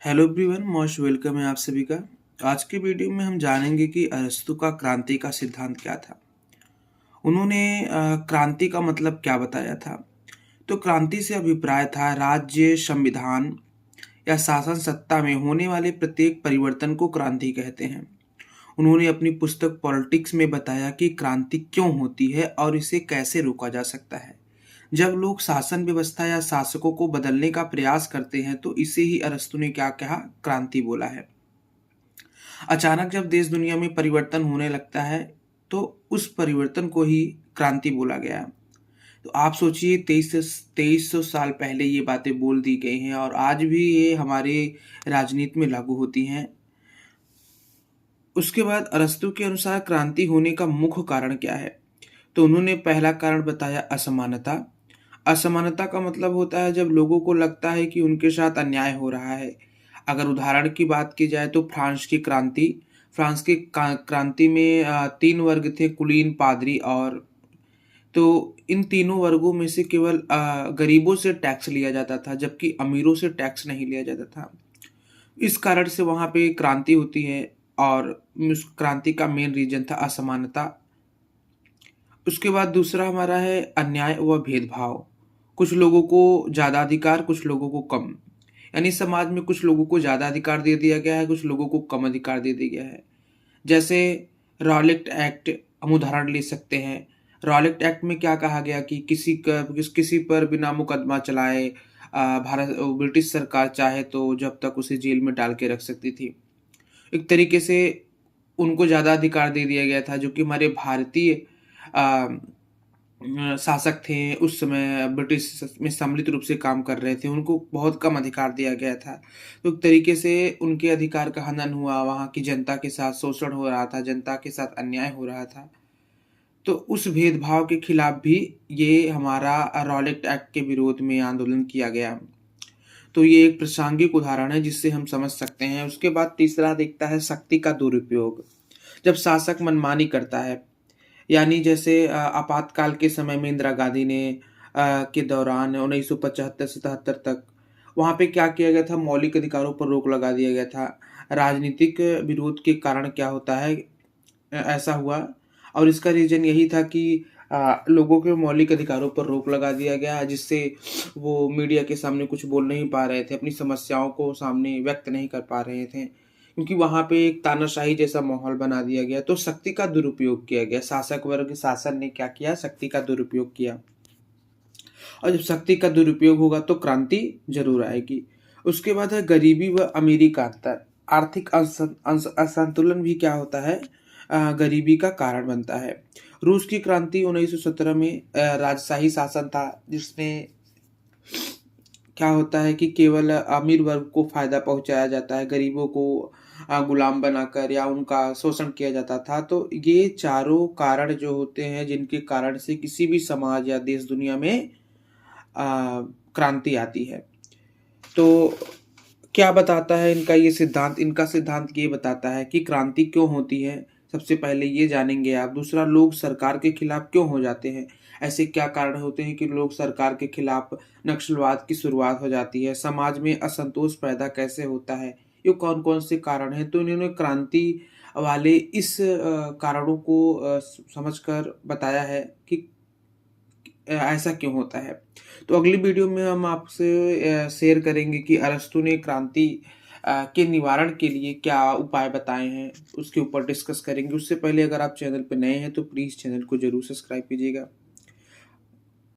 Hello everyone, most welcome है आप सभी का। आज के वीडियो में हम जानेंगे कि अरस्तू का क्रांति का सिद्धांत क्या था। उन्होंने क्रांति का मतलब क्या बताया था। तो क्रांति से अभिप्राय था राज्य, संविधान या शासन सत्ता में होने वाले प्रत्येक परिवर्तन को क्रांति कहते हैं। उन्होंने अपनी पुस्तक पॉलिटिक्स में बताया कि क्रांति क्यों होती है और इसे कैसे रोका जा सकता है। जब लोग शासन व्यवस्था या शासकों को बदलने का प्रयास करते हैं तो इसे ही अरस्तू ने क्या कहा, क्रांति बोला है। अचानक जब देश दुनिया में परिवर्तन होने लगता है तो उस परिवर्तन को ही क्रांति बोला गया। तो आप सोचिए, 2300 साल पहले ये बातें बोल दी गई हैं और आज भी ये हमारे राजनीति में लागू होती हैं। उसके बाद अरस्तू के अनुसार क्रांति होने का मुख्य कारण क्या है। तो उन्होंने पहला कारण बताया, असमानता। असमानता का मतलब होता है जब लोगों को लगता है कि उनके साथ अन्याय हो रहा है। अगर उदाहरण की बात की जाए तो फ्रांस की क्रांति में 3 वर्ग थे, कुलीन, पादरी और। तो इन तीनों वर्गों में से केवल गरीबों से टैक्स लिया जाता था, जबकि अमीरों से टैक्स नहीं लिया जाता था। इस कारण से वहाँ पे क्रांति होती है और उस क्रांति का मेन रीज़न था असमानता। उसके बाद दूसरा हमारा है अन्याय व भेदभाव। कुछ लोगों को ज़्यादा अधिकार, कुछ लोगों को कम। यानी समाज में कुछ लोगों को ज़्यादा अधिकार दे दिया गया है, कुछ लोगों को कम अधिकार दे दिया गया है। जैसे रॉलेट एक्ट हम उदाहरण ले सकते हैं। रॉलेट एक्ट में क्या कहा गया कि किसी पर बिना मुकदमा चलाए ब्रिटिश सरकार चाहे तो जब तक उसे जेल में डाल के रख सकती थी। एक तरीके से उनको ज़्यादा अधिकार दे दिया गया था, जो कि हमारे भारतीय शासक थे उस समय, ब्रिटिश में सम्मिलित रूप से काम कर रहे थे, उनको बहुत कम अधिकार दिया गया था। तो एक तरीके से उनके अधिकार का हनन हुआ, वहाँ की जनता के साथ शोषण हो रहा था, जनता के साथ अन्याय हो रहा था। तो उस भेदभाव के खिलाफ भी ये हमारा रॉलेट एक्ट के विरोध में आंदोलन किया गया। तो ये एक प्रासंगिक उदाहरण है जिससे हम समझ सकते हैं। उसके बाद तीसरा देखता है शक्ति का दुरुपयोग। जब शासक मनमानी करता है, यानी जैसे आपातकाल के समय में इंदिरा गांधी ने के दौरान 1975 से 77 तक वहाँ पे क्या किया गया था, मौलिक अधिकारों पर रोक लगा दिया गया था। राजनीतिक विरोध के कारण क्या होता है, ऐसा हुआ और इसका रीज़न यही था कि लोगों के मौलिक अधिकारों पर रोक लगा दिया गया, जिससे वो मीडिया के सामने कुछ बोल नहीं पा रहे थे, अपनी समस्याओं को सामने व्यक्त नहीं कर पा रहे थे, क्योंकि वहाँ पे एक तानाशाही जैसा माहौल बना दिया गया। तो शक्ति का दुरुपयोग किया गया, शासक वर्ग शासन ने क्या किया, शक्ति का दुरुपयोग किया। और जब शक्ति का दुरुपयोग होगा तो क्रांति जरूर आएगी। उसके बाद है गरीबी व अमीरी का अंतर। आर्थिक असंतुलन भी क्या होता है, गरीबी का कारण बनता है। रूस की क्रांति 1917 में राजशाही शासन था, जिसमें क्या होता है कि केवल अमीर वर्ग को फायदा पहुंचाया जाता है, गरीबों को गुलाम बनाकर या उनका शोषण किया जाता था। तो ये चारों कारण जो होते हैं जिनके कारण से किसी भी समाज या देश दुनिया में क्रांति आती है। तो क्या बताता है इनका ये सिद्धांत, इनका सिद्धांत ये बताता है कि क्रांति क्यों होती है। सबसे पहले ये जानेंगे आप। दूसरा, लोग सरकार के खिलाफ क्यों हो जाते हैं। ऐसे क्या कारण होते हैं कि लोग सरकार के खिलाफ नक्सलवाद की शुरुआत हो जाती है। समाज में असंतोष पैदा कैसे होता है, ये कौन कौन से कारण हैं। तो इन्होंने क्रांति वाले इस कारणों को समझकर बताया है कि ऐसा क्यों होता है। तो अगली वीडियो में हम आपसे शेयर करेंगे कि अरस्तू ने क्रांति के निवारण के लिए क्या उपाय बताए हैं, उसके ऊपर डिस्कस करेंगे। उससे पहले अगर आप चैनल पर नए हैं तो प्लीज़ चैनल को ज़रूर सब्सक्राइब कीजिएगा।